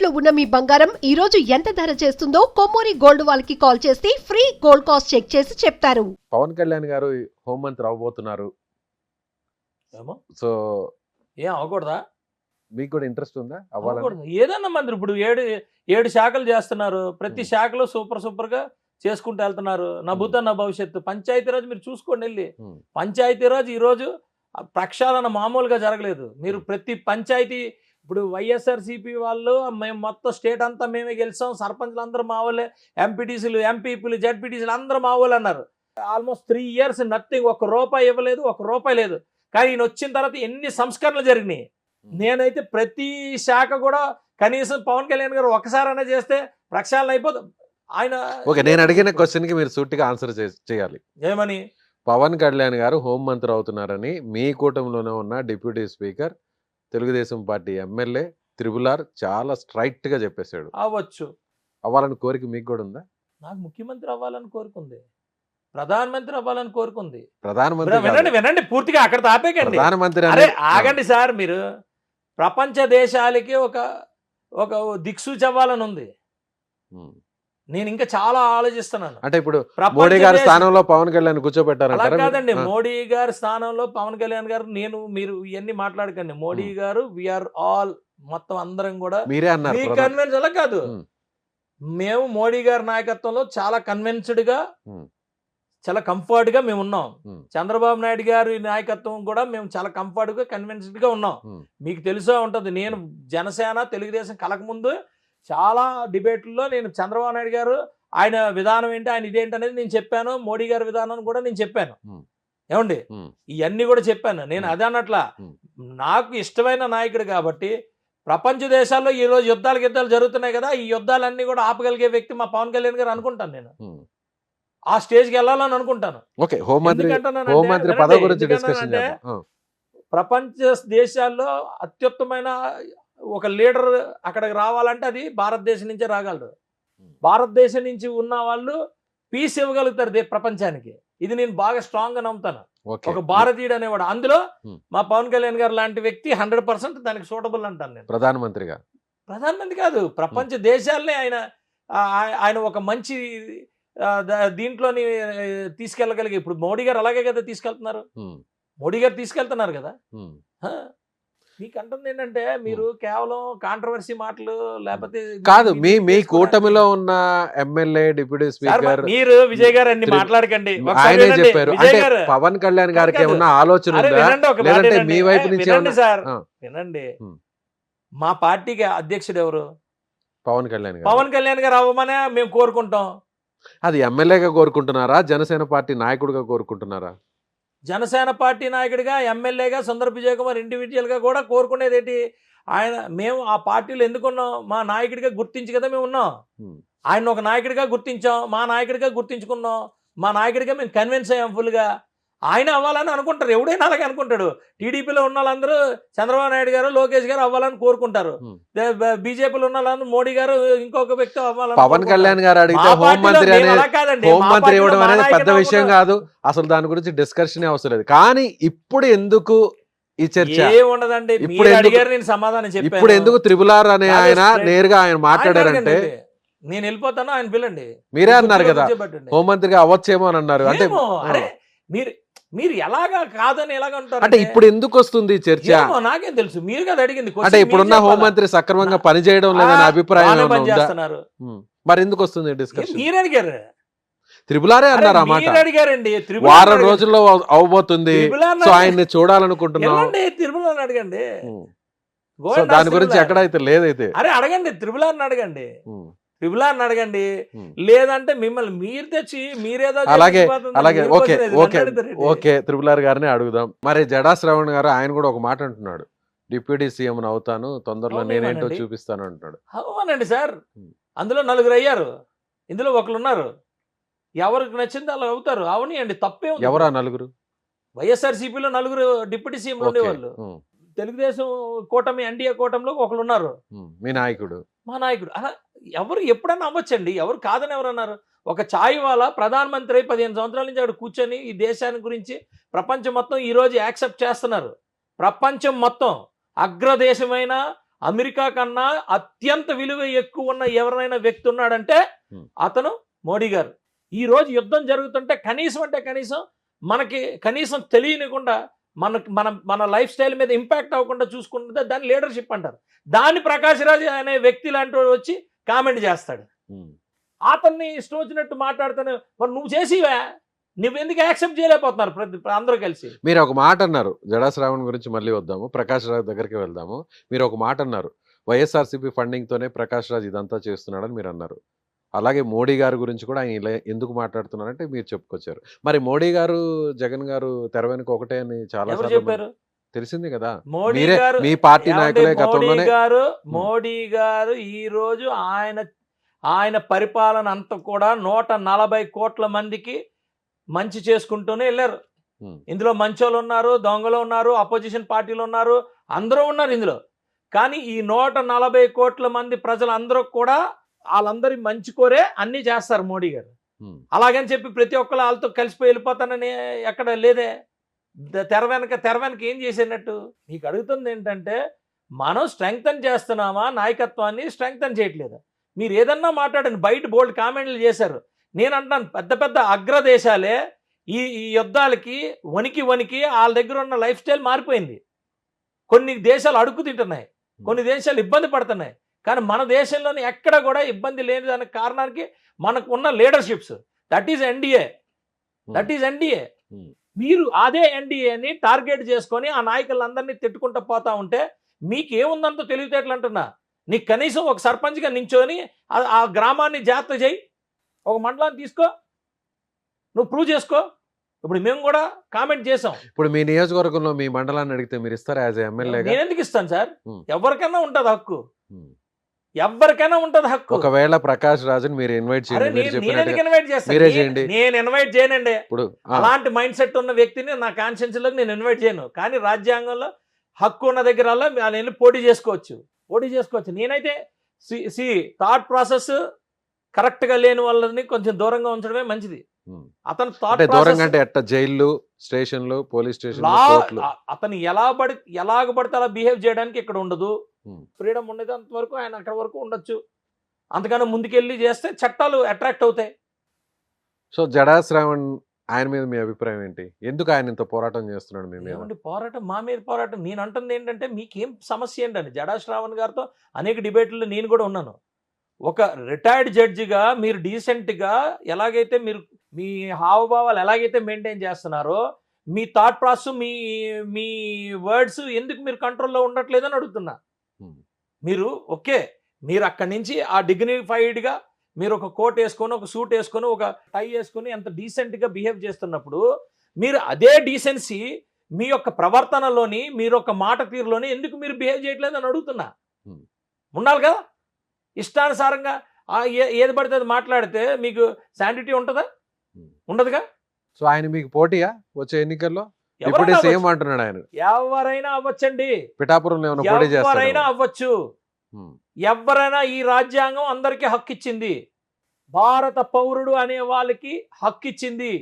తాకట్టులో ఉన్న మీ బంగారం ఈ రోజు ఎంత ధర చేస్తుందో కొమ్మూరి గోల్డ్ వాళ్ళకి కాల్ చేస్తే ఫ్రీ గోల్డ్ కాస్ట్ చెక్ చేసి చెప్తారు. పవన్ కళ్యాణ్ గారు హోంమంత్రి అవబోతున్నారు. ఏమో సో ఏం అవ్వకూడదా? మీకు కూడా ఇంట్రెస్ట్ ఉందా అవ్వాలని? అవ్వకూడదు. ఏదన్నా మంత్రి ఇప్పుడు ఏడు శాఖలు చేస్తున్నారు. ప్రతి శాఖలో సూపర్ గా చేసుకుంటూ వెళ్తున్నారు. నా భూత నా భవిష్యత్తు. పంచాయతీరాజ్ మీరు చూసుకోండి వెళ్ళి. పంచాయతీరాజ్ ఈరోజు ప్రక్షాళన మామూలుగా జరగలేదు. మీరు ప్రతి పంచాయతీ ఇప్పుడు వైఎస్ఆర్సీపీ వాళ్ళు మేము మొత్తం స్టేట్ అంతా మేమే గెలిచాం, సర్పంచ్లు అందరూ మా వాళ్ళే, ఎంపీటీసీలు ఎంపీపీలు జడ్పీటీసీలు అందరూ మా వాళ్ళు అన్నారు. ఆల్మోస్ట్ 3 years నథింగ్, ₹1 ఇవ్వలేదు, ₹1 లేదు. కానీ ఈయన వచ్చిన తర్వాత ఎన్ని సంస్కరణలు జరిగినాయి. నేనైతే ప్రతి శాఖ కూడా కనీసం పవన్ కళ్యాణ్ గారు ఒకసారైనా చేస్తే ప్రక్షాళన అయిపోతుంది. ఆయన ఓకే, నేను అడిగిన క్వశ్చన్ కి మీరు సూటిగా ఆన్సర్ చేయాలి. ఏమని? పవన్ కళ్యాణ్ గారు హోంమంత్రి అవుతున్నారని మీ కూటమిలోనే ఉన్న deputy speaker, Telugu Desam party MLA triple R చాలా స్ట్రైట్ గా చెప్పేశాడు. అవ్వచ్చు. అవ్వాలని కోరిక మీకు కూడా ఉందా? నాకు ముఖ్యమంత్రి అవ్వాలని కోరుకుంది, ప్రధానమంత్రి అవ్వాలని కోరుకుంది. ప్రధానమంత్రి వినండి పూర్తిగా అక్కడ ఆపేకండి. ప్రధానమంత్రి అరే ఆగండి సార్, మీరు ప్రపంచ దేశాలకి ఒక దిక్సూచి అవ్వాలని ఉంది. నేను ఇంకా చాలా ఆలోచిస్తున్నాను. అంటే ఇప్పుడు మోడీ గారి స్థానంలో పవన్ కళ్యాణ్ కూర్చోబెట్టారు. అలా కాదండి, మోడీ గారి స్థానంలో పవన్ కళ్యాణ్ గారు, మీరు ఇవన్నీ మాట్లాడకండి. మోడీ గారు వీఆర్ ఆల్ మొత్తం అందరం కూడా మీరే అన్నారు. మీ కన్విన్స్ అలా కాదు, మేము మోడీ గారి నాయకత్వంలో చాలా కన్విన్స్డ్ గా చాలా కంఫర్ట్ గా మేము ఉన్నాం. చంద్రబాబు నాయుడు గారి నాయకత్వం కూడా మేము చాలా కంఫర్ట్ గా కన్విన్స్డ్ గా ఉన్నాం. మీకు తెలుసా ఉంటది, నేను జనసేన తెలుగుదేశం కలకముందు చాలా డిబేట్లలో నేను చంద్రబాబు నాయుడు గారు ఆయన విధానం ఏంటి, ఆయన ఇదేంటి అనేది నేను చెప్పాను. మోడీ గారి విధానం కూడా నేను చెప్పాను. ఏమండి, ఇవన్నీ కూడా చెప్పాను. నేను అదే అన్నట్లా నాకు ఇష్టమైన నాయకుడు కాబట్టి ప్రపంచ దేశాల్లో ఈ రోజు యుద్ధాలు జరుగుతున్నాయి కదా, ఈ యుద్ధాలన్నీ కూడా ఆపగలిగే వ్యక్తి మా పవన్ కళ్యాణ్ గారు అనుకుంటాను. నేను ఆ స్టేజ్కి వెళ్ళాలని అనుకుంటాను. ప్రపంచ దేశాల్లో అత్యుత్తమైన ఒక లీడర్ అక్కడికి రావాలంటే అది భారతదేశం నుంచే రాగలరు. భారతదేశం నుంచి ఉన్న వాళ్ళు పీస్ ఇవ్వగలుగుతారు ప్రపంచానికి. ఇది నేను బాగా స్ట్రాంగ్ గా నమ్ముతాను. ఒక భారతీయుడు అనేవాడు, అందులో మా పవన్ కళ్యాణ్ గారు లాంటి వ్యక్తి 100% దానికి సూటబుల్ అంటాను నేను. ప్రధానమంత్రి కాదు, ప్రపంచ దేశాలనే ఆయన ఒక మంచి దీంట్లోని తీసుకెళ్ళగలిగే. ఇప్పుడు మోడీ గారు అలాగే కదా తీసుకెళ్తున్నారు. మోడీ గారు తీసుకెళ్తున్నారు కదా. మీకు అంటుంది ఏంటంటే మీరు కేవలం కాంట్రవర్సీ మాటలు లేకపోతే కాదు, మీ కూటమిలో ఉన్న ఎమ్మెల్యే డిప్యూటీ స్పీకర్ మీరు విజయ్ గారు అన్ని మాట్లాడకండి. ఆయనే చెప్పారు. అంటే పవన్ కళ్యాణ్ గారికి ఏమన్నా ఆలోచన ఉందా? మీ వైపు నుంచి సార్ వినండి, మా పార్టీకి అధ్యక్షుడు ఎవరు? పవన్ కళ్యాణ్. పవన్ కళ్యాణ్ గారు అవ్వమనే మేము కోరుకుంటాం. అది ఎమ్మెల్యేగా కోరుకుంటున్నారా, జనసేన పార్టీ నాయకుడిగా కోరుకుంటున్నారా? జనసేన పార్టీ నాయకుడిగా, ఎమ్మెల్యేగా, సుందర విజయ్ కుమార్ ఇండివిజువల్గా కూడా కోరుకునేది ఏంటి? మేము ఆ పార్టీలో ఎందుకున్నాం? మా నాయకుడిగా గుర్తించి కదా మేము ఉన్నాం. ఆయన ఒక నాయకుడిగా గుర్తించాం, మా నాయకుడిగా గుర్తించుకున్నాం, మా నాయకుడిగా మేము కన్విన్స్ అయ్యాం ఫుల్గా. ఆయన అవ్వాలని అనుకుంటారు, ఎవడైనా అలాగే అనుకుంటాడు. టీడీపీలో ఉన్న వాళ్ళందరూ చంద్రబాబు నాయుడు గారు, లోకేష్ గారు అవ్వాలని కోరుకుంటారు. బీజేపీలో ఉన్న వాళ్ళందరూ మోడీ గారు, ఇంకొక వ్యక్తి అవ్వాలని. పవన్ కళ్యాణ్ గారు అడిగితే హోంమంత్రి ఇవ్వడం అనేది పెద్ద విషయం కాదు, అసలు దాని గురించి డిస్కషన్ అవసరం లేదు. కానీ ఇప్పుడు ఎందుకు ఈ చర్చ? ఏముండదండి, ఇప్పుడు అడిగారు, నేను సమాధానం చెప్పాను. ఇప్పుడు ఎందుకు త్రిపులార్ అనే ఆయన నేరుగా ఆయన మాట్లాడారంటే నేను వెళ్ళిపోతాను, ఆయన పిల్లండి. మీరే అన్నారు కదా హోంమంత్రిగా అవ్వచ్చేమో అని అన్నారు. అంటే మీరు ఎలాగా కాదని ఎలాగంటారు? అంటే ఇప్పుడు ఎందుకు వస్తుంది చర్చ? నాకేం తెలుసు, మీరు కదా అడిగింది. అంటే ఇప్పుడున్న హోంమంత్రి సక్రమంగా పనిచేయడం లేదనే అభిప్రాయం మరి ఎందుకు వస్తుంది డిస్కషన్? మీరు అడిగారు, త్రిపులారే అన్నారు ఆ మాట. అడిగారండి, వారం రోజుల్లో అవబోతుంది, సో ఆయన్ని చూడాలనుకుంటున్నాం. త్రిపులాని అడగండి, దాని గురించి ఎక్కడైతే లేదైతే అరే అడగండి, త్రిపులాని అడగండి, త్రిపులాని అడగండి. లేదంటే మిమ్మల్ని మీరు తెచ్చి మీరేదో అలాగే ఓకే త్రిపులార్ గారిని అడుగుదాం. మరి జడా శ్రవణ్ గారు ఆయన కూడా ఒక మాట అంటున్నాడు, డిప్యూటీ సీఎం అవుతాను, తొందరలో నేనేంటో చూపిస్తాను అంటున్నాడు. అవునండి సార్, అందులో 4 అయ్యారు, ఇందులో ఒకరు ఉన్నారు. ఎవరికి నచ్చింది అలా అవుతారు. అవనియండి, తప్పే. ఎవరా 4? వైఎస్ఆర్సీపీలో 4 డిప్యూటీ సీఎంలు ఉండేవాళ్ళు. తెలుగుదేశం కూటమి, ఎన్డీఏ కూటమిలో ఒకరు ఉన్నారు. మీ నాయకుడు, మా నాయకుడు. అలా ఎవరు ఎప్పుడన్నా అవ్వచ్చండి, ఎవరు కాదని ఎవరన్నారు? ఒక ఛాయ్ వాళ్ళ ప్రధానమంత్రి 15 సంవత్సరాల నుంచి అక్కడ కూర్చొని ఈ దేశాన్ని గురించి ప్రపంచం మొత్తం ఈరోజు యాక్సెప్ట్ చేస్తున్నారు. ప్రపంచం మొత్తం అగ్రదేశమైన అమెరికా కన్నా అత్యంత విలువ ఎక్కువ ఉన్న ఎవరైనా వ్యక్తి ఉన్నాడంటే అతను మోడీ గారు. ఈ రోజు యుద్ధం జరుగుతుంటే కనీసం అంటే కనీసం మనకి కనీసం తెలియనికుండా మన లైఫ్ స్టైల్ మీద ఇంపాక్ట్ అవ్వకుండా చూసుకుంటుంటే దాన్ని లీడర్షిప్ అంటారు. దాన్ని ప్రకాష్ రాజ్ అనే వ్యక్తి లాంటి వాడు వచ్చి కామెంట్ చేస్తాడు. అతన్ని ఇష్టం వచ్చినట్టు మాట్లాడుతాను. మరి నువ్వు చేసివా, నువ్వెందుకు యాక్సెప్ట్ చేయలేకపోతున్నారు అందరూ కలిసి? మీరు ఒక మాట అన్నారు, జడా శ్రావణ్ గురించి మళ్ళీ వద్దాము, ప్రకాష్ రాజ్ దగ్గరికి వెళ్దాము. మీరు ఒక మాట అన్నారు, వైఎస్ఆర్సీపీ ఫండింగ్తోనే ప్రకాష్ రాజ్ ఇదంతా చేస్తున్నాడని మీరు అన్నారు. అలాగే మోడీ గారి గురించి కూడా ఆయన ఇలా ఎందుకు మాట్లాడుతున్నారంటే మీరు చెప్పుకొచ్చారు. మరి మోడీ గారు జగన్ గారు తెర వెనుక ఒకటే అని చాలా చెప్పారు, తెలిసింది కదా. మోడీ మీరే గారు మీ పార్టీ నాయకులే గతంలోనే. మోడీ గారు ఈ రోజు ఆయన పరిపాలన అంతా కూడా 140 కోట్ల మందికి మంచి చేసుకుంటూనే వెళ్ళారు. ఇందులో మంచోళ్ళు ఉన్నారు, దొంగలు ఉన్నారు, అపోజిషన్ పార్టీలు ఉన్నారు, అందరూ ఉన్నారు ఇందులో. కానీ ఈ 140 కోట్ల మంది ప్రజలందరూ కూడా వాళ్ళందరి మంచి కోరే అన్ని చేస్తారు మోడీ గారు. అలాగని చెప్పి ప్రతి ఒక్కరు వాళ్ళతో కలిసిపోయి వెళ్ళిపోతానని ఎక్కడ లేదే. తెర వెనక ఏం చేసేనట్టు? నీకు అడుగుతుంది ఏంటంటే, మనం స్ట్రెంగ్తన్ చేస్తున్నామా నాయకత్వాన్ని, స్ట్రెంగ్తన్ చేయట్లేదా? మీరు ఏదన్నా మాట్లాడండి, బయట బోల్డ్ కామెంట్లు చేశారు. నేను అంటాను, పెద్ద పెద్ద అగ్రదేశాలే ఈ యుద్ధాలకి వణికి వాళ్ళ దగ్గర ఉన్న లైఫ్ స్టైల్ మారిపోయింది. కొన్ని దేశాలు అడుగు తింటున్నాయి, కొన్ని దేశాలు ఇబ్బంది పడుతున్నాయి. కానీ మన దేశంలోనే ఎక్కడ కూడా ఇబ్బంది లేని దానికి కారణానికి మనకు ఉన్న లీడర్షిప్స్. That is NDA. మీరు అదే ఎన్డీఏని టార్గెట్ చేసుకొని ఆ నాయకులందరినీ తిట్టుకుంటూ పోతా ఉంటే మీకు ఏముందంతో తెలివితేటలు అంటున్నా. నీకు కనీసం ఒక సర్పంచ్గా నించొని ఆ గ్రామాన్ని జాగ్రత్త చేయి, ఒక మండలాన్ని తీసుకో, నువ్వు ప్రూవ్ చేసుకో. ఇప్పుడు మేము కూడా కామెంట్ చేసాం. ఇప్పుడు మీ నియోజకవర్గంలో మీ మండలాన్ని అడిగితే మీరు ఇస్తారా యాజ్ ఎమ్మెల్యే? నేను ఎందుకు ఇస్తాను సార్? ఎవరికైనా ఉంటుంది హక్కు, ఎవరికైనా ఉంటది హక్కు. ఒకవేళ ప్రకాష్ రాజుని మీరు ఇన్వైట్ చేయండి, నేను ఇన్వైట్ చేయనండి. ఇప్పుడు అలాంటి మైండ్ సెట్ ఉన్న వ్యక్తిని నా కాన్షియన్స్ లోకి నేను ఇన్వైట్ చేయను. కానీ రాజ్యాంగంలో హక్కు ఉన్న దగ్గర వెళ్ళి పోటీ చేసుకోవచ్చు. నేనైతే థాట్ ప్రాసెస్ కరెక్ట్ గా లేని వాళ్ళని కొంచెం దూరంగా ఉంచడమే మంచిది. అతను దూరంగా అంటే ఎట్ట జైళ్ళు, స్టేషన్లు, పోలీస్ స్టేషన్, అతను ఎలాగ పడితే అలా బిహేవ్ చేయడానికి ఇక్కడ ఉండదు. ఫ్రీడమ్ ఉండేంత వరకు ఆయన అక్కడ వరకు ఉండొచ్చు. అంతకన్నా ముందుకెళ్ళి చేస్తే చట్టాలు అట్రాక్ట్ అవుతాయి. సో జడా శ్రావణ్ ఆయన మీద మీ అభిప్రాయం ఏంటి? ఎందుకు ఆయన ఇంత పోరాటం చేస్తున్నాడు? పోరాటం మా మీద పోరాటం. నేను అంటుంది ఏంటంటే, మీకేం సమస్య ఏంటండి? జడా శ్రావణ్ గారితో అనేక డిబేట్లు నేను కూడా ఉన్నాను. ఒక రిటైర్డ్ జడ్జిగా మీరు డీసెంట్గా ఎలాగైతే మీరు మీ హావభావాలు ఎలాగైతే మెయింటైన్ చేస్తున్నారో, మీ థాట్ ప్రాసెస్, మీ వర్డ్స్ ఎందుకు మీరు కంట్రోల్లో ఉండట్లేదని అడుగుతున్నా. మీరు మీరు అక్కడి నుంచి ఆ డిగ్నిఫైడ్గా మీరు ఒక కోట్ వేసుకొని, ఒక సూట్ వేసుకొని, ఒక టై వేసుకొని ఎంత డీసెంట్గా బిహేవ్ చేస్తున్నప్పుడు, మీరు అదే డీసెన్సీ మీ యొక్క ప్రవర్తనలోని, మీరు ఒక మాట తీరులోని ఎందుకు మీరు బిహేవ్ చేయట్లేదు అని అడుగుతున్నా. ఉండాలి కదా. ఇష్టానుసారంగా ఏది పడితే అది మాట్లాడితే మీకు శానిటీ ఉంటుందా? ఉండదుగా. సో ఆయన మీకు పోటీయా వచ్చే ఎన్నికల్లో? అంటున్నాడు ఆయన. ఎవరైనా అవ్వచ్చండి, పిఠాపురంలో ఎవరైనా అవ్వచ్చు. ఎవరైనా, ఈ రాజ్యాంగం అందరికీ హక్కు ఇచ్చింది. భారత పౌరుడు అనే వాళ్ళకి హక్కు ఇచ్చింది.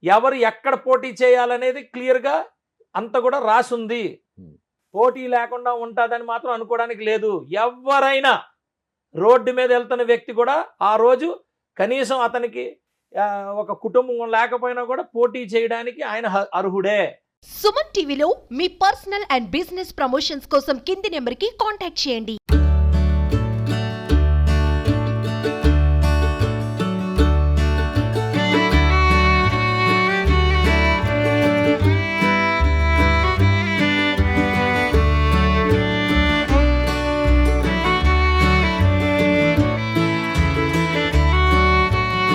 ఎవరు ఎక్కడ పోటీ చేయాలనేది క్లియర్గా అంత కూడా రాసుంది. పోటీ లేకుండా ఉంటుందని మాత్రం అనుకోవడానికి లేదు. ఎవరైనా రోడ్డు మీద వెళ్తున్న వ్యక్తి కూడా ఆ రోజు కనీసం అతనికి ఒక కుటుంబం లేకపోయినా కూడా పోటీ చేయడానికి ఆయన అర్హుడే. సుమన్ టీవీలో మీ పర్సనల్ అండ్ బిజినెస్ ప్రమోషన్స్ కోసం కింది నెంబర్కి కాంటాక్ట్ చేయండి.